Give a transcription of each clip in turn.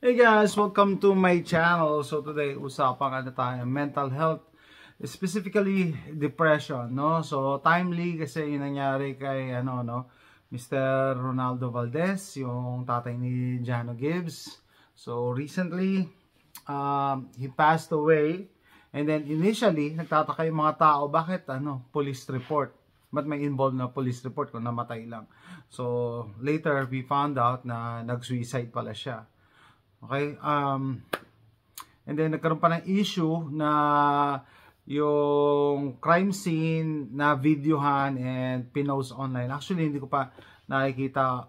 Hey guys, welcome to my channel. So today, usapan tayo mental health, specifically depression, no? So timely kasi yung nangyari kay Mr. Ronaldo Valdez, yung tatay ni Jano Gibbs. So recently, he passed away. And then initially, nagtataka yung mga tao, bakit police report? Ba't may involved na police report kung namatay lang? So later, we found out na nag-suicide pala siya. Okay, and then nagkaroon pa ng issue na yung crime scene na videohan and pinost online. Actually, hindi ko pa nakikita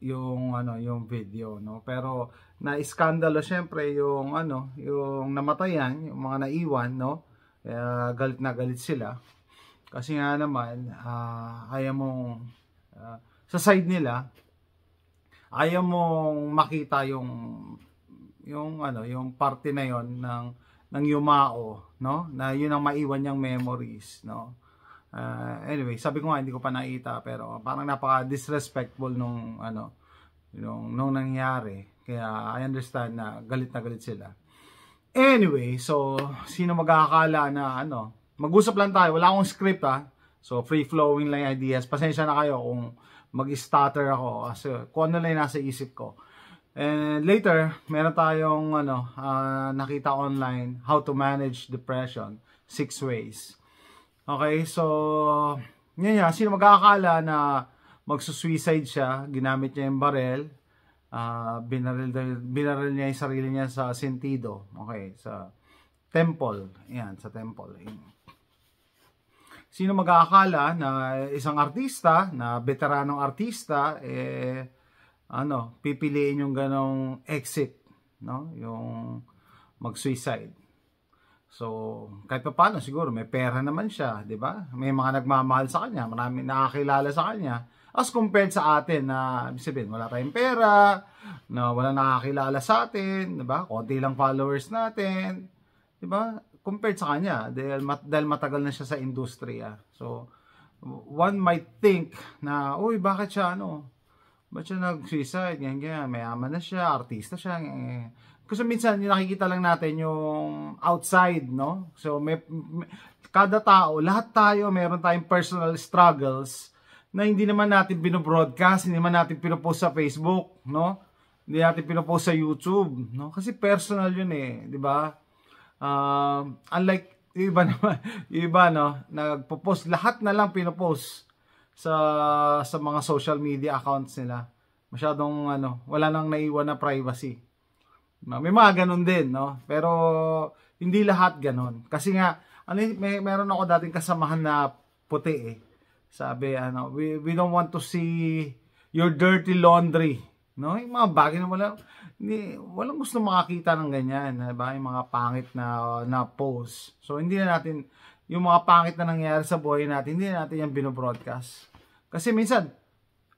yung yung video, no. Pero na-iskandalo syempre yung yung namatayan, yung mga naiwan, no. Galit na galit sila. Kasi nga naman ayaw mong sa side nila ayaw mong makita yung parte na yon ng yumao, no, na yun ang maiwan niyang memories, no. Anyway, sabi ko nga hindi ko pa nakita, pero parang napaka disrespectful nung nangyari, kaya I understand na galit sila. Anyway, so sino mag-aakala na mag-usap lang tayo, wala akong script so free flowing lang ideas. Pasensya na kayo kung mag-stutter ako kasi kung ano lang nasa isip ko. And later, meron tayong nakita online, how to manage depression, 6 ways. Okay, so yan, sino mag-aakala na magsusuicide siya, ginamit niya yung barel, binaril niya yung sarili niya sa sentido, okay, sa temple, yan, sa temple. Sino mag-aakala na isang artista, na veteranong artista, pipiliin yung ganong exit, no? Yung mag-suicide. So, kahit pa paano, siguro may pera naman siya, di ba? May mga nagmamahal sa kanya, marami nakakilala sa kanya. As compared sa atin na, sabihin, wala tayong pera, na wala nakakilala sa atin, di ba? Konti lang followers natin, di ba? Compared sa kanya, dahil matagal na siya sa industriya. So, one might think na, uy, bakit siya ba't siya nag-suicide? Ganyan, mayaman na siya, artista siya. Kasi minsan, nakikita lang natin yung outside, no? So, kada tao, lahat tayo, meron tayong personal struggles na hindi naman natin binobroadcast, hindi naman natin pinopost sa Facebook, no? Hindi natin pinopost sa YouTube, no? Kasi personal yun di ba? Unlike yung iba naman, yung iba nagpo-post, lahat na lang pinopost sa mga social media accounts nila. Masyadong wala nang naiwan na privacy. May mga ganun din, no? Pero hindi lahat ganun. Kasi nga meron ako dating kasamahan na puti Sabi we don't want to see your dirty laundry, no? Yung mga bagay na walang gusto makakita ng ganyan, diba? Yung mga pangit na post. So hindi na natin yung mga pangit na nangyayari sa buhay natin, hindi na natin yan binobroadcast. Kasi minsan,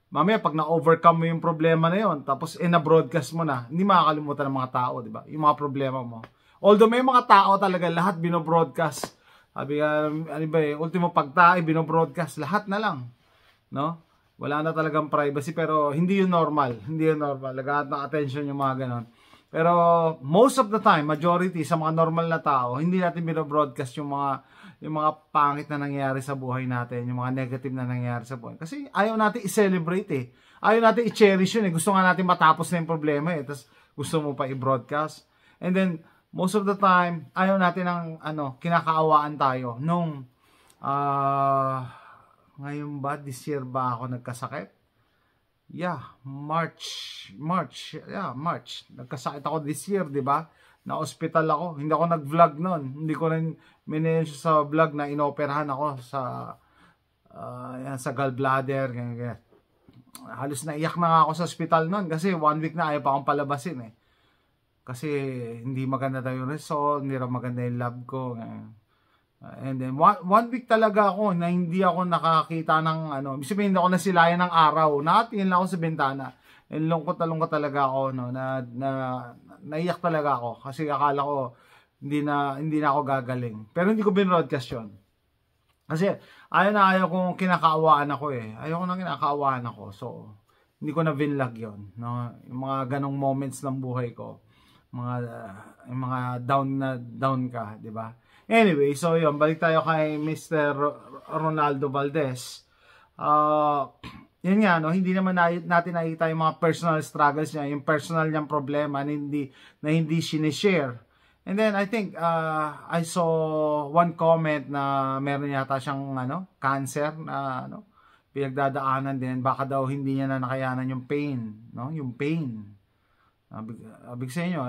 mamaya pag na-overcome mo yung problema na yon, tapos na-broadcast mo na, hindi makakalimutan ng mga tao, di ba? Yung mga problema mo. Although may mga tao talaga, lahat binobroadcast. Sabi ultimo pagtae, binobroadcast, lahat na lang. No? Wala na talagang privacy, pero hindi yun normal. Hindi yun normal. Lahat ng attention yung mga ganon. Pero most of the time, majority sa mga normal na tao, hindi natin binobroadcast yung mga pangit na nangyayari sa buhay natin, yung mga negative na nangyayari sa buhay. Kasi ayaw natin i-celebrate Ayaw natin i-cherish yun Gusto nga natin matapos na yung problema Tapos gusto mo pa i-broadcast. And then, most of the time, ayaw natin ng kinakaawaan tayo. Nung, ngayon ba, this year ba ako nagkasakit? Yeah, March. Nagkasakit ako this year, di ba? Na-hospital ako. Hindi ako nag-vlog noon. Hindi ko rin minensyon sa vlog na inoperahan ako sa gallbladder. Ganyan. Halos naiyak na nga ako sa hospital noon kasi 1 week na ayaw pa akong palabasin Kasi hindi maganda daw yung result, hindi rin maganda yung lab ko. And then, 1 week talaga ako na hindi ako nakakita ng sabihin, hindi ako nasilayan ng araw. Nakatingin lang ako sa bintana. And lungkot talaga ako, naiyak talaga ako. Kasi akala ko, hindi na ako gagaling. Pero hindi ko binroadcast yun. Kasi ayaw kong kinakaawaan ako Ayaw ko nang kinakaawaan ako. So, hindi ko na vinlog yon, no? Yung mga ganong moments ng buhay ko, yung mga down ka, di ba? Anyway, so yun, balik tayo kay Mr. Ronaldo Valdez. Yun nga, no, hindi naman natin nakita yung mga personal struggles niya, yung personal niyang problema na hindi sinishare. And then I think I saw one comment na meron yata siyang cancer na pinagdadaanan din, baka daw hindi niya na nakayanan yung pain, no? Yung pain. Abig sa inyo,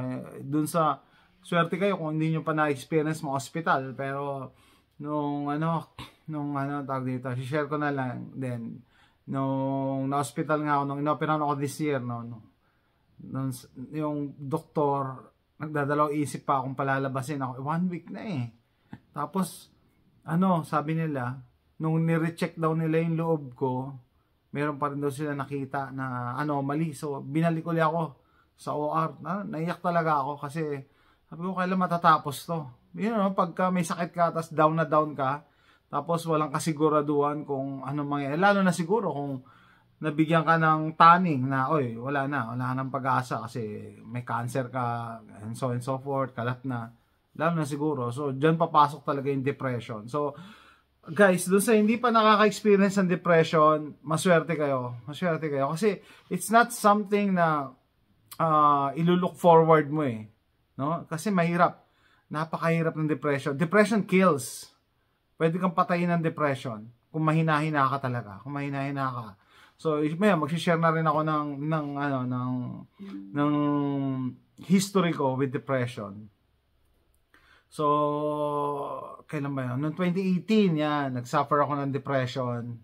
dun sa swerte kayo kung hindi niyo pa na-experience mo hospital, pero nung tawag dito, share ko na lang din. Nung na-hospital nga ako, nung inoperahan ako this year, yung doktor, nagdadalaw isip pa akong palalabasin ako. 1 week na eh. Tapos, sabi nila, nung nirecheck daw nila yung loob ko, meron pa rin daw sila nakita na anomaly. So, binalik ulit ako sa OR. Naiyak talaga ako kasi sabi ko, kailan matatapos to? Pagka may sakit ka, tapos down na down ka, tapos walang kasiguraduhan kung ano mangyayari. Lalo na siguro kung nabigyan ka ng tanning na, wala ka ng pag-asa kasi may cancer ka, and so forth, kalat na. Lalo na siguro. So, dyan papasok talaga yung depression. So, guys, dun sa hindi pa nakaka-experience ng depression, maswerte kayo. Maswerte kayo. Kasi, it's not something na ilulook forward mo eh. No? Kasi mahirap. Napakahirap ng depression. Depression kills. Pwede kang patayin ng depression kung mahina-hina ka talaga. Kung mahina-hina ka. So, mag-share na rin ako ng history ko with depression. So, kailan ba yun? Noong 2018, yan, nagsuffer ako ng depression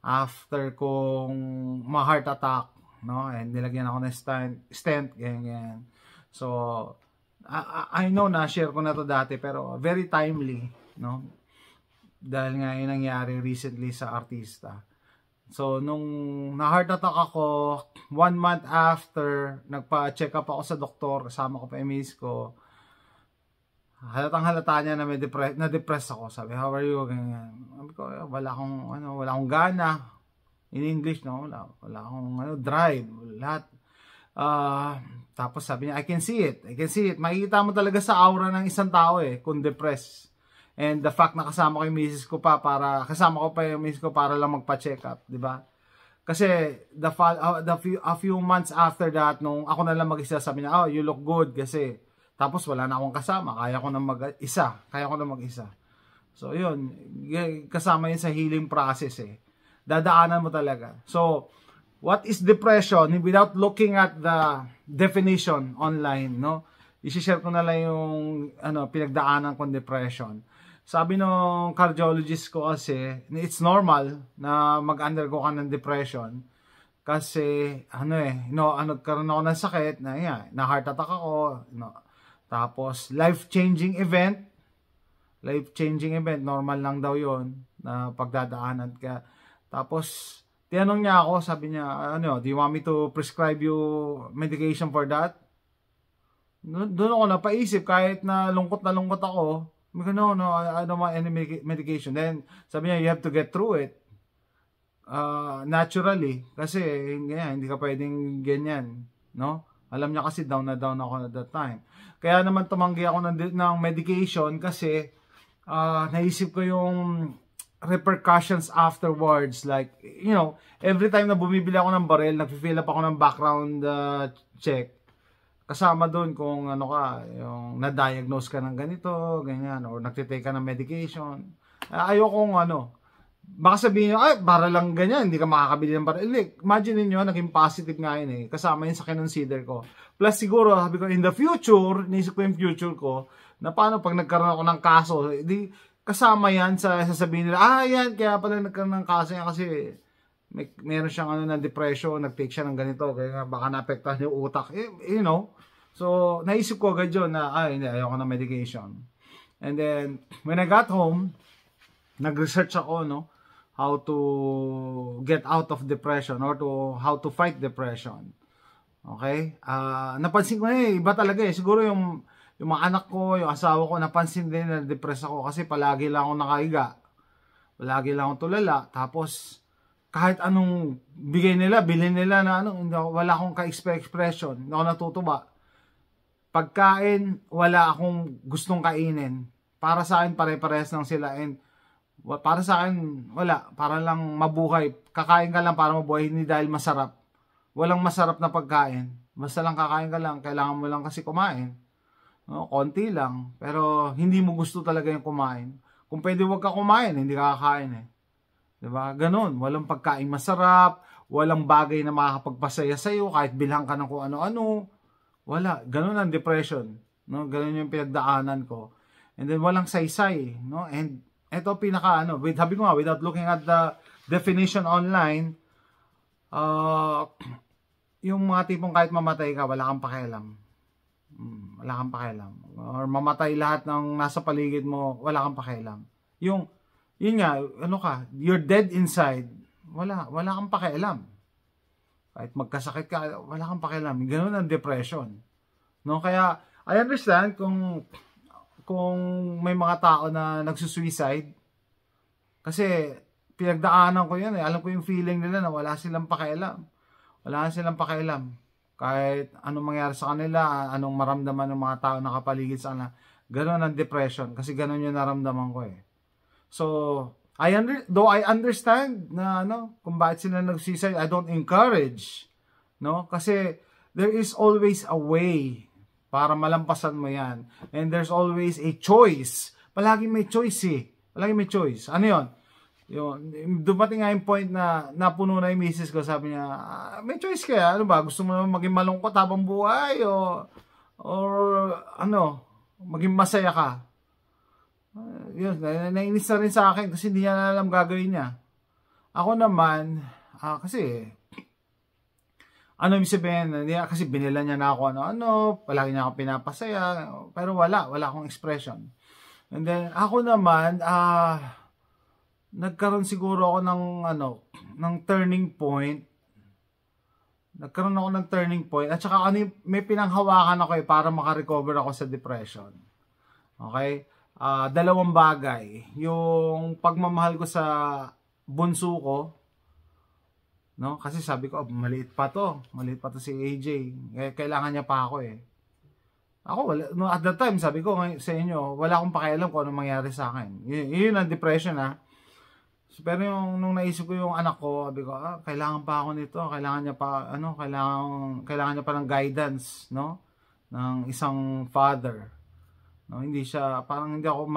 after kong ma-heart attack, no? And nilagyan ako ng stent, ganyan. So, I know na share ko na to dati, pero very timely, no? Dahil nga yung nangyari recently sa artista. So, nung na-heart attack ako, 1 month after, nagpa-check up ako sa doktor, kasama ko pa yung miss ko, halatang-halata niya na na-depress ako. Sabi, how are you? Ganyan. Sabi ko, wala akong gana. In English, no? Wala akong drive. Lahat. Tapos sabi niya, I can see it. Makikita mo talaga sa aura ng isang tao kung depressed. And the fact na kasama ko yung misis ko para lang magpa-check up, di ba? Kasi a few months after that, nung ako na lang mag-isa, sabi niya, you look good kasi tapos wala na akong kasama, kaya ko na mag-isa. So yun, kasama yun sa healing process Dadaanan mo talaga. So, what is depression? Without looking at the definition online, no? I-share ko na lang yung pinagdaanan kong depression. Sabi ng cardiologist ko kasi, it's normal na mag-undergo ka ng depression. Kasi, nagkaroon ako ng sakit, na heart attack ako, tapos, life-changing event, normal lang daw yon na pagdadaanan ka. Tapos, tinanong niya ako, sabi niya, do you want me to prescribe you medication for that? Doon ako napaisip, kahit na lungkot ako, no, I don't want any medication. Then, sabi niya, you have to get through it. Naturally. Kasi, hindi ka pwedeng ganyan. No? Alam niya kasi down na down ako at that time. Kaya naman tumanggi ako ng medication kasi naisip ko yung repercussions afterwards. Like, every time na bumibili ako ng baril, nag-fill up ako ng background check. Kasama doon kung yung na-diagnose ka ng ganito, ganyan, or nagtitake ka ng medication. Ayokong baka sabihin nyo, para lang ganyan, hindi ka makakabili ng baril. Imagine niyo naging positive nga yun kasama yun sa kinonsider ko. Plus siguro, sabi ko, in the future, naisip ko yung future ko, na paano pag nagkaroon ako ng kaso, kasama yan sa sasabihin nila, yan, kaya pala nagkaroon ng kaso yan kasi meron siyang na depression, nag-take siya ng ganito, kaya baka naapektahan yung utak. So, naisip ko agad yun na, hindi, ayoko na medication. And then, when I got home, nag-research ako, how to get out of depression or how to fight depression. Okay? Napansin ko iba talaga Siguro yung mga anak ko, yung asawa ko, napansin din na depressed ako kasi palagi lang ako nakahiga. Palagi lang ako tulala. Tapos, kahit anong bigay nila, bilhin nila na ano, wala akong ka-expression, hindi ako natutuwa. Pagkain, wala akong gustong kainin. Para sa akin, pare-parehas lang sila. And para sa akin, wala. Para lang mabuhay. Kakain ka lang para mabuhay, hindi dahil masarap. Walang masarap na pagkain. Basta lang kakain ka lang, kailangan mo lang kasi kumain. No, konti lang. Pero hindi mo gusto talaga yung kumain. Kung pwede wag ka kumain, hindi ka kakain eh. Diba? Ganon. Walang pagkain masarap. Walang bagay na makakapagpasaya sa'yo. Kahit bilhan ka ng kung ano-ano. Wala. Ganon ang depression. No? Ganon yung pinagdaanan ko. And then walang saysay. No? And ito pinaka ano. Sabi ko nga, without looking at the definition online, yung mga tipong kahit mamatay ka, wala kang pakialam. Wala kang pakialam. Or mamatay lahat ng nasa paligid mo, wala kang pakialam. Yun nga, ano ka, you're dead inside, wala kang pakialam. Kahit magkasakit ka, wala kang pakialam. Ganun ang depression. No? Kaya, I understand kung may mga tao na nagsusuicide, kasi pinagdaanan ko yan eh. Alam ko yung feeling nila na wala silang pakialam. Wala silang pakialam. Kahit anong mangyari sa kanila, anong maramdaman ng mga tao nakapaligid sa kanila. Ganon ang depression. Kasi ganon yung naramdaman ko eh. So, though I understand na kung bakit sila nag-suicide, I don't encourage. No? Kasi there is always a way para malampasan mo yan. And there's always a choice. Palagi may choice eh. Palagi may choice. Ano yun? Dumating nga yung point na napuno na yung misis ko, sabi niya, may choice kaya, ano ba, gusto mo naman maging malungkot habang buhay or ano, maging masaya ka. Yun, nainis na rin sa akin kasi hindi niya alam gagawin niya. Ako naman, kasi ano yung sabihin, kasi binila niya na ako ano, palagi niya ako pinapasaya, pero wala akong expression. And then ako naman, nagkaroon siguro ako ng turning point. Nagkaroon ako ng turning point. At saka may pinanghawakan ako para makarecover ako sa depression. Okay? Dalawang bagay. Yung pagmamahal ko sa bunso ko. No? Kasi sabi ko, maliit pa to. Maliit pa to si AJ. Kailangan niya pa ako eh. Ako, at that time, sabi ko sa inyo, wala akong pakialam kung anong mangyari sa akin. Yun ang depression Pero nung naisip ko yung anak ko, sabi ko, kailangan pa ako nito, kailangan niya pa kailangan niya pa ng guidance, no? Ng isang father. No, hindi ako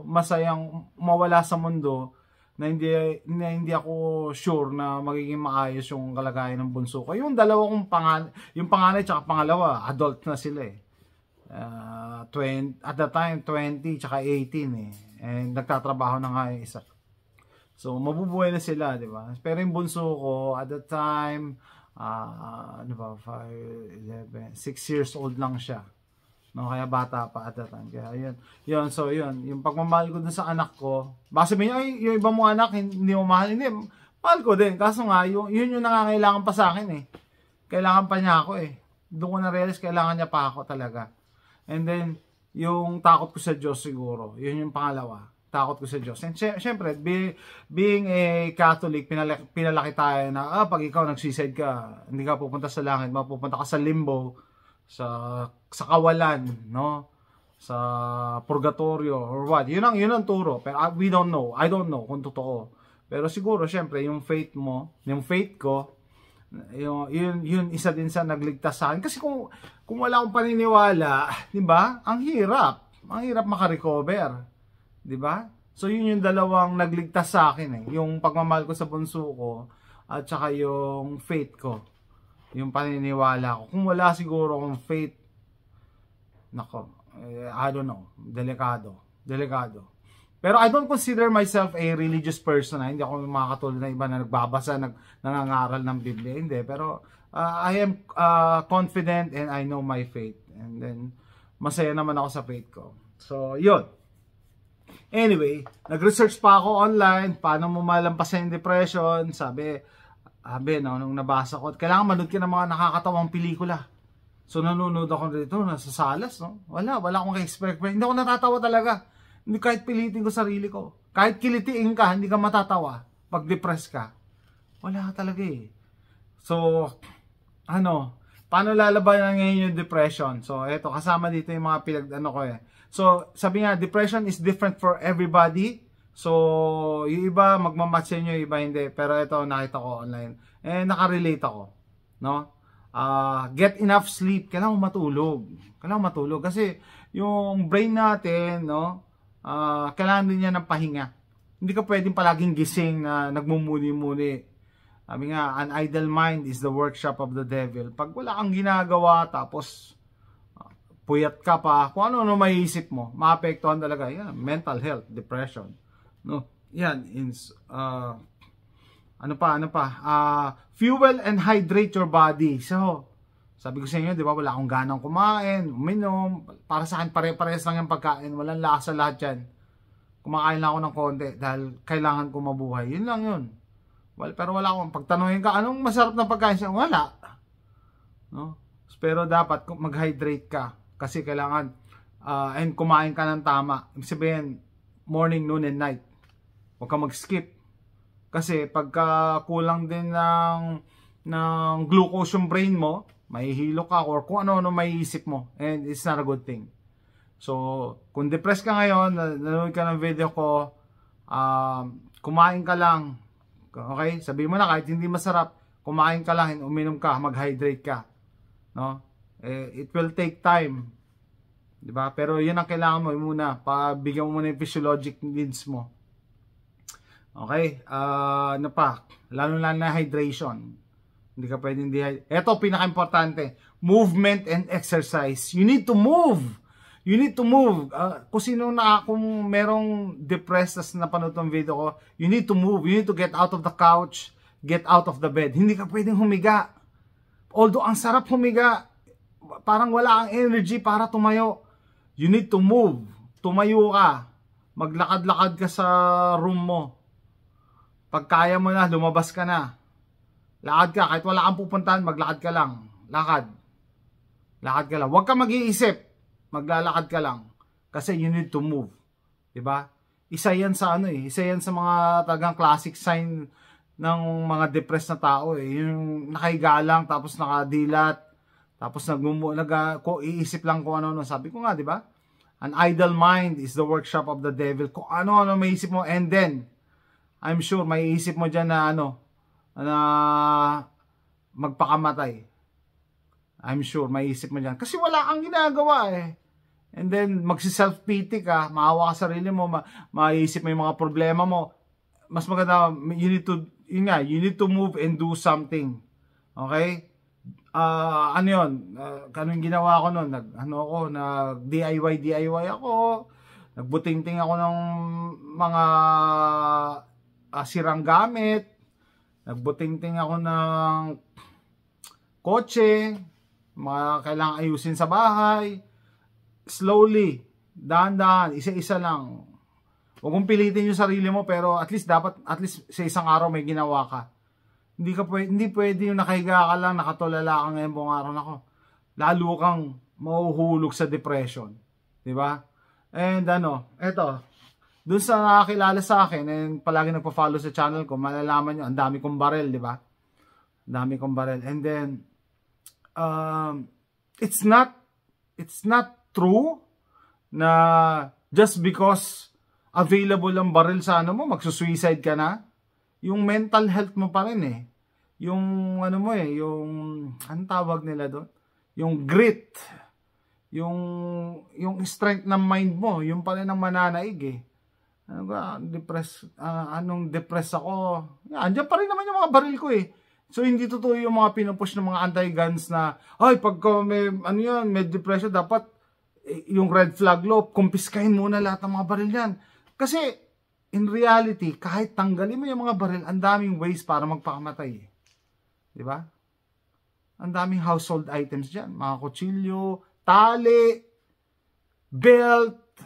masayang mawala sa mundo na hindi ako sure na magiging maayos yung kalagayan ng bunso ko. Yung dalawa kong yung panganay at pangalawa, adult na sila eh. At the time 20 tsaka 18 eh. And nagtatrabaho na nga yung isa. So, mabubuhay na sila, di ba? Pero yung bunso ko, at that time, 5, 11, 6 years old lang siya. No, kaya bata pa at that time. Kaya yun. So, yun. Yung pagmamahal ko dun sa anak ko, baka sabihin niya, yung iba mong anak, hindi mo mahal. Hindi, mahal ko din. Kaso nga, yun yung nangangailangan pa sa akin eh. Kailangan pa niya ako eh. Doon ko na-realize, kailangan niya pa ako talaga. And then, yung takot ko sa Diyos siguro. Yun yung pangalawa. Takot ko sa Diyos. And syempre, being a Catholic, pinalaki tayo na, pag ikaw nag-suicide ka, hindi ka pupunta sa langit, mapupunta ka sa limbo, sa kawalan, no? Sa purgatorio, or what. Yun ang turo. Pero we don't know. I don't know kung totoo. Pero siguro, syempre, yung faith mo, yung faith ko, yun isa din sa nagligtas sa akin. Kasi kung wala akong paniniwala, di ba? Ang hirap makarecover. Diba? So yun yung dalawang nagligtas sa akin eh. Yung pagmamahal ko sa bunso ko at saka yung faith ko. Yung paniniwala ko. Kung wala siguro akong faith, I don't know. Delikado. Pero I don't consider myself a religious person. Hindi ako makakatulad ng iba na nagbabasa, nangangaral ng Biblia. Hindi. Pero I am confident and I know my faith. And then masaya naman ako sa faith ko. So yun. Anyway, nag-research pa ako online, paano mo malampasan yung depression. Sabi, nung nabasa ko, kailangan manood ka ng mga nakakatawang pelikula. So, nanonood ako dito, nasa salas, no? Wala akong expect. Hindi ako natatawa talaga. Hindi kahit pilitin ko sarili ko. Kahit kilitiin ka, hindi ka matatawa pag depressed ka. Wala talaga eh. So, paano lalabanan ngayon yung depression? So, eto, kasama dito yung mga ko eh. So, sabi nga, depression is different for everybody. So, yung iba magmamatch sa inyo, yung iba hindi. Pero ito, nakita ko online. Nakarelate ako. No? Get enough sleep. Kailangan matulog. Kasi, yung brain natin, no? Kailangan din niya ng pahinga. Hindi ka pwedeng palaging gising na nagmumuni-muni. Sabi nga, an idle mind is the workshop of the devil. Pag wala kang ginagawa, tapos puyat ka pa, kung ano maiisip mo, maapektuhan talaga. Yan, mental health, depression. No? Yan, fuel and hydrate your body. So, sabi ko sa inyo, di ba, wala akong ganang kumain, uminom. Para sa akin, pare-parehas lang yung pagkain. Walang lasa lahat yan. Kumakain lang ako ng konti dahil kailangan ko mabuhay. Yun lang yun. Well, pero wala akong pagtanungin ka, anong masarap na pagkain siya? Wala. No? Pero dapat mag-hydrate ka kasi kailangan and kumain ka ng tama. Ibig sabihin, morning, noon, and night. Huwag ka mag-skip. Kasi pagka kulang din ng glucose yung brain mo, mahihilo ka or kung ano maiisip mo. And it's not a good thing. So, kung depressed ka ngayon, nanonood ka ng video ko, kumain ka lang. Okay? Sabihin mo na kahit hindi masarap, kumain ka lang, uminom ka, mag-hydrate ka. No? It will take time. 'Di ba? Pero 'yun ang kailangan mo muna, pabigyan mo muna yung physiologic needs mo. Okay? Lalo na hydration. Hindi ka pwedeng Ito pinaka-importante, movement and exercise. You need to move. Kung merong depressed na napanood tong video ko, you need to move. You need to get out of the couch, get out of the bed. Hindi ka pwedeng humiga. Although ang sarap humiga, parang wala ang energy para tumayo. You need to move. Tumayo ka. Maglakad-lakad ka sa room mo. Pag kaya mo na, lumabas ka na. Lakad ka. Kahit wala kang pupuntahan, maglakad ka lang. Lakad ka lang. Huwag ka mag-iisip. Maglalakad ka lang. Kasi you need to move. Diba? Isa yan sa mga tagang classic sign ng mga depressed na tao eh. Yung nakahiga lang, tapos nakadilat, tapos iisip lang kung ano. Sabi ko nga, di ba? An idle mind is the workshop of the devil. Kung ano may isip mo, and then, I'm sure, may isip mo dyan na magpakamatay. I'm sure, may isip mo dyan. Kasi wala kang ginagawa eh. And then, magsi-self-pity ka, maawa ka sarili mo, maisip mo yung mga problema mo. Mas maganda, you need to move and do something. Okay? Kanong ginawa ko noon? Nag-DIY ako. Nagbuting-ting ako ng mga sirang gamit. Nagbuting-ting ako ng kotse, mga kailangang ayusin sa bahay. Slowly, dahan-dahan, isa-isa lang. Huwag mong pilitin yung sarili mo, pero at least sa isang araw may ginawa ka. Hindi pwede yung nakahiga ka lang, nakatulala ka ngayon buong araw. Nako, lalo kang mahuhulog sa depression. Diba? And eto, dun sa nakakilala sa akin, and palagi nagpa-follow sa channel ko, malalaman nyo, ang dami kong barel, diba? Ang dami kong barel. And then, it's not true na just because available ang baril sa magsusuicide ka na. Yung mental health mo pa rin eh. Yung anong tawag nila doon? Yung grit. Yung strength ng mind mo, yung pa rin ang mananaig eh. Depressed ako. Andiyan pa rin naman yung mga baril ko eh. So, hindi totoo yung mga pinupush ng mga anti-guns na, pagka may depression, dapat yung red flag law, kumpiskahin muna lahat ng mga baril yan. Kasi, in reality, kahit tanggalin mo yung mga baril, ang daming ways para magpakamatay. Diba? Ang daming household items dyan. Mga kutsilyo, tali, belt,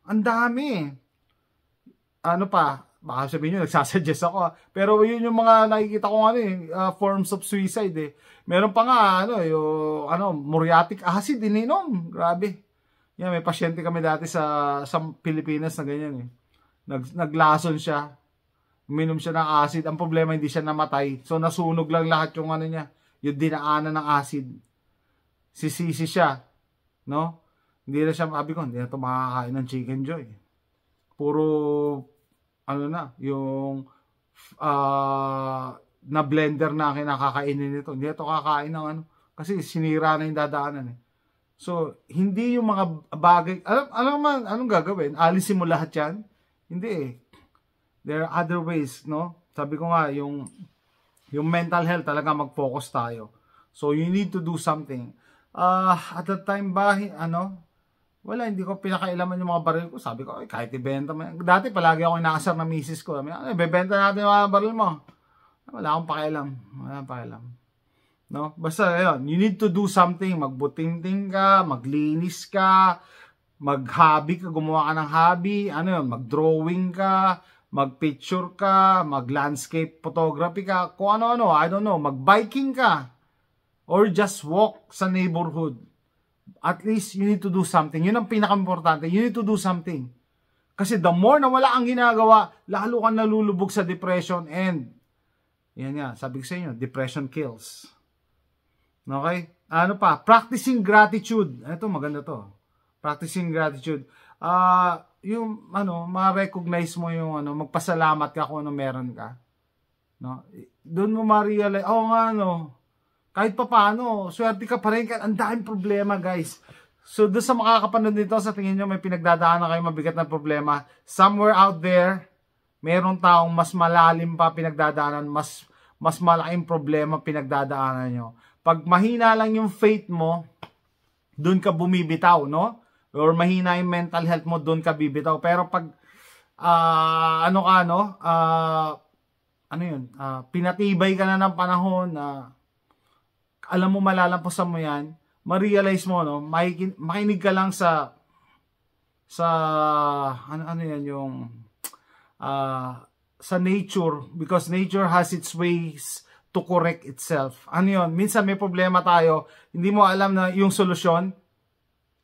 ang dami. Baka sabihin nyo, nagsasuggest ako. Pero yun yung mga nakikita ko forms of suicide eh. Meron pa nga, muriatic acid, ininom. Grabe. Yan, may pasyente kami dati sa Pilipinas na ganyan eh. Naglason siya. Uminom siya ng acid. Ang problema, hindi siya namatay. So, nasunog lang lahat yung ano niya. Yung dinaanan ng acid. Sisisi siya. No? Hindi na siya, sabi ko, hindi na ito makakain ng Chicken Joy. Puro, ano na, yung na blender na kinakakainin nito. Hindi ito kakain ng ano. Kasi sinira na yung dadaanan eh. So, hindi yung mga bagay, anong gagawin? Alisin mo lahat yan? Hindi eh. There are other ways, no? Sabi ko nga, yung mental health talaga mag-focus tayo. So, you need to do something. At that time ba, wala, hindi ko pinakailaman yung mga baril ko. Sabi ko, kahit ibenta mo. Dati palagi ako inaasar na misis ko. Bebenta natin yung mga baril mo. Wala akong pakialam. Wala akong pakialam. No? Basta, yun, you need to do something. Magbutingting ka, maglinis ka, mag-hobby ka, gumawa ka ng hobby, mag-drawing ka, mag-picture ka, mag-landscape photography ka, kung ano-ano, I don't know, mag-biking ka, or just walk sa neighborhood. At least, you need to do something. Yun ang pinaka-importante. You need to do something. Kasi the more na wala kang ginagawa, lalo kang nalulubog sa depression and, yan nga, sabi ko sa inyo, depression kills. Okay? Ano pa? Practicing gratitude. Ito, maganda to. Practicing gratitude. Yung ma-recognize mo yung magpasalamat ka kung ano meron ka. No? Doon mo ma-realize, kahit pa paano, swerte ka pa rin. Ang daming problema, guys. So, doon sa makakapanood nito, sa tingin nyo may pinagdadaanan kayo mabigat na problema, somewhere out there, meron taong mas malalim pa pinagdadaanan, mas malaking problema pinagdadaanan nyo. Pag mahina lang yung faith mo, doon ka bumibitaw, no? Or mahina yung mental health mo, doon ka bibitaw. Pero pag, pinatibay ka na ng panahon na, alam mo malalampasan mo yan, ma-realize mo, no? Makinig ka lang sa nature, because nature has its ways to correct itself. Minsan may problema tayo, hindi mo alam na yung solusyon,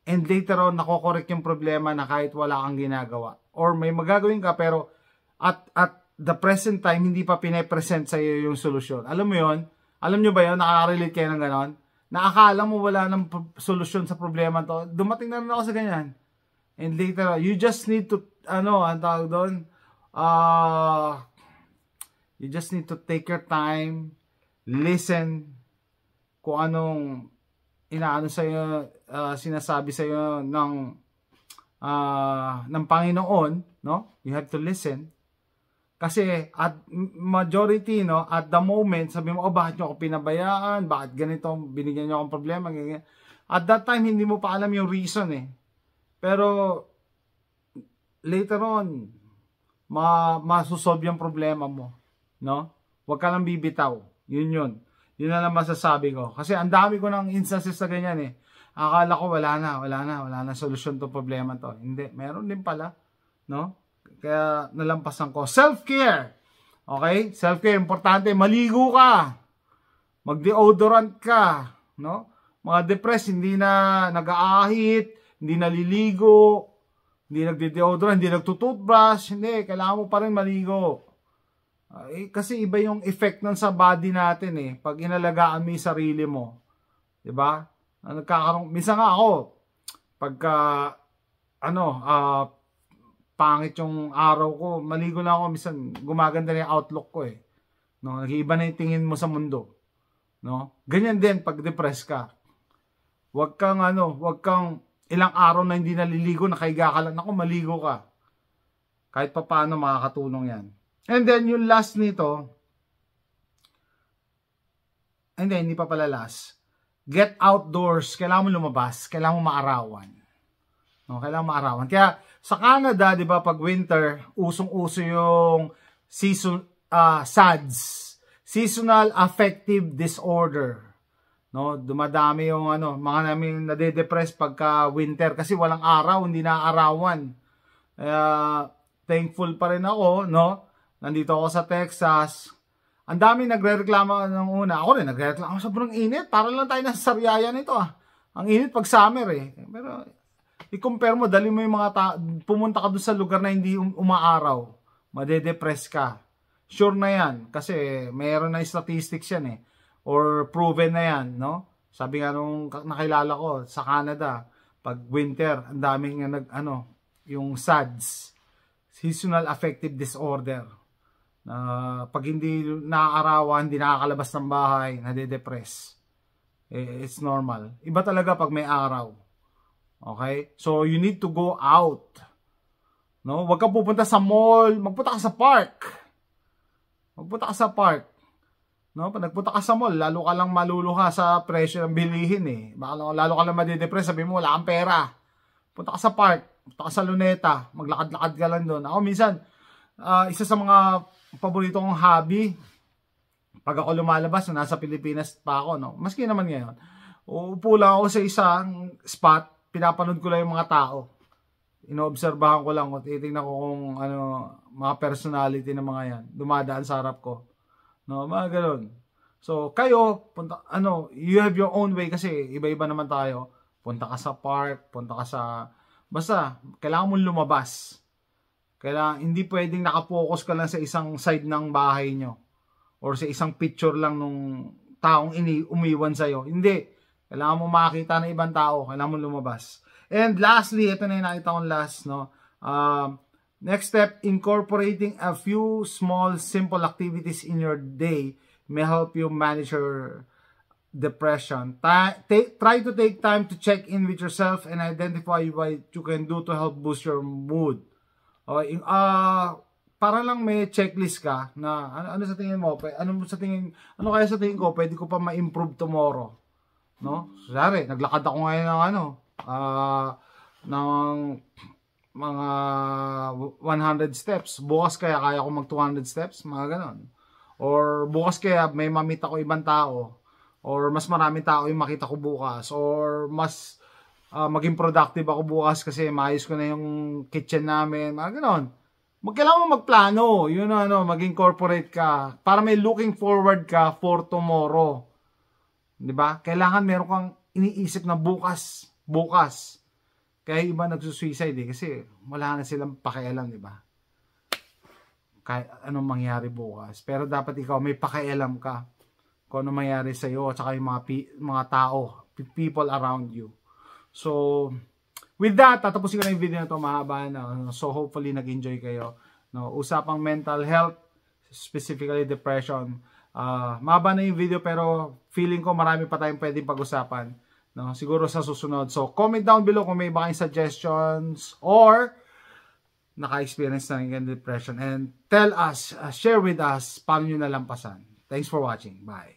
and later on, nakokorek yung problema na kahit wala kang ginagawa. Or may magagawin ka, pero at the present time, hindi pa pinapresent sa iyo yung solusyon. Alam mo yon? Alam nyo ba yun? Nakaka-relate kayo ng ganon? Nakakala mo wala ng solusyon sa problema to. Dumating na rin ako sa ganyan. And later on, you just need to, ang tawag doon, you just need to take your time, listen, kung anong sa'yo, sinasabi sa'yo ng Panginoon, no? You have to listen. Kasi at majority, no, at the moment, sabi mo, bakit nyo ako pinabayaan? Bakit ganito, binigyan nyo akong problema? Ganyan. At that time, hindi mo pa alam yung reason eh. Pero later on, masusolve yung problema mo, no? Huwag ka lang bibitaw. Yun na lang masasabi ko. Kasi ang dami ko ng instances na ganyan eh. Akala ko wala na solusyon to problema to. Hindi, meron din pala, no? Kaya nalampasan ko. Self-care. Okay? Self-care, importante. Maligo ka. Mag-deodorant ka, no? Mga depressed, hindi na nag-aahit, hindi naliligo, hindi nagde-deodorant, hindi nagtutoothbrush, hindi, kailangan mo pa rin maligo. Kasi iba yung effect nun sa body natin eh. Pag inalagaan mo yung sarili mo. Diba? Minsan nga ako, pagka, pangit yung araw ko, maligo na ako, minsan gumaganda na yung outlook ko eh. No? Nag-iiba na yung tingin mo sa mundo. No? Ganyan din pag depressed ka. Huwag kang ilang araw na hindi naliligo, nakahiga ka lang, maligo ka. Kahit pa paano makakatulong yan. And then, yung last nito, and then, hindi pa pala last, get outdoors, kailangan mo lumabas, kailangan mo maarawan. No, kailangan maarawan. Kaya, sa Canada, di ba, pag winter, usong-uso yung SADS, Seasonal Affective Disorder. No, dumadami yung mga namin nade-depress pagka winter kasi walang araw, hindi naaarawan. Thankful pa rin ako, no? Nandito ako sa Texas. Ang dami nagre-reklamo ng una. Ako rin nagre-reklamo. Sobrang init. Para lang tayo nasa Sariaya nito ah. Ang init pag summer eh. Pero i-compare mo, dali mo yung pumunta ka doon sa lugar na hindi umaaraw. Made-depress ka. Sure na yan. Kasi mayroon na statistics yan eh. Or proven na yan, no? Sabi nga nung nakilala ko sa Canada, pag winter, ang daming yung SADS, Seasonal Affective Disorder. Pag hindi naaarawan, hindi nakakalabas ng bahay, nade-depress. It's normal. Iba talaga pag may araw. Okay? So, you need to go out. No? Huwag ka pupunta sa mall, magpunta ka sa park. Magpunta ka sa park. No? Pag nagpunta ka sa mall, lalo ka lang maluluha sa presyo ng bilihin eh. Baka lalo ka lang madidepress, sabi mo, wala kang pera. Punta ka sa park, punta ka sa Luneta, maglakad-lakad ka lang doon. Ako minsan, isa sa mga paborito kong hobby, pag ako lumalabas, nasa Pilipinas pa ako, no? Maski naman ngayon, uupo lang ako sa isang spot, pinapanood ko lang yung mga tao. Inoobserbahan ko lang, titingnan ko kung mga personality ng mga yan, dumadaan sa harap ko. No, mga ganun. So, kayo, you have your own way kasi iba-iba naman tayo. Punta ka sa park, punta ka sa... Basta, kailangan mong lumabas. Hindi pwedeng nakapokus ka lang sa isang side ng bahay nyo. Or sa isang picture lang nung taong umiwan sa'yo. Hindi. Kailangan mo makakita ng ibang tao. Kailangan mo lumabas. And lastly, ito na yung nakita kong last, no? Next step, incorporating a few small, simple activities in your day may help you manage your depression. Try to take time to check in with yourself and identify what you can do to help boost your mood. Okay, para lang may checklist ka na ano sa tingin mo, ano kaya sa tingin ko pwede ko pa ma-improve tomorrow, no? Sorry, naglakad ako ngayon ng mga 100 steps. Bukas kaya ko mag 200 steps, mga ganon. Or bukas kaya may mamit ako ibang tao. Or mas maraming tao yung makita ko bukas. Or mas maging productive ako bukas kasi maayos ko na yung kitchen namin. Mga ganon. Kailangan mo magplano. Yun maging corporate ka. Para may looking forward ka for tomorrow. Diba? Kailangan meron kang iniisip na bukas. Kaya iba nagsusuicide kasi wala na silang pakialam, di ba? Kahit anong mangyari bukas. Pero dapat ikaw may pakialam ka kung anong mangyari sa iyo at saka yung mga tao, people around you. So, with that, tatapusin ko na yung video na ito, mahaba na. So, hopefully nag-enjoy kayo. No, usapang mental health, specifically depression. Mahaba na yung video pero feeling ko marami pa tayong pwedeng pag-usapan. No, siguro sa susunod. So, comment down below kung may iba kayong suggestions or naka-experience na ng depression. And tell us, share with us, paano nyo nalampasan. Thanks for watching. Bye.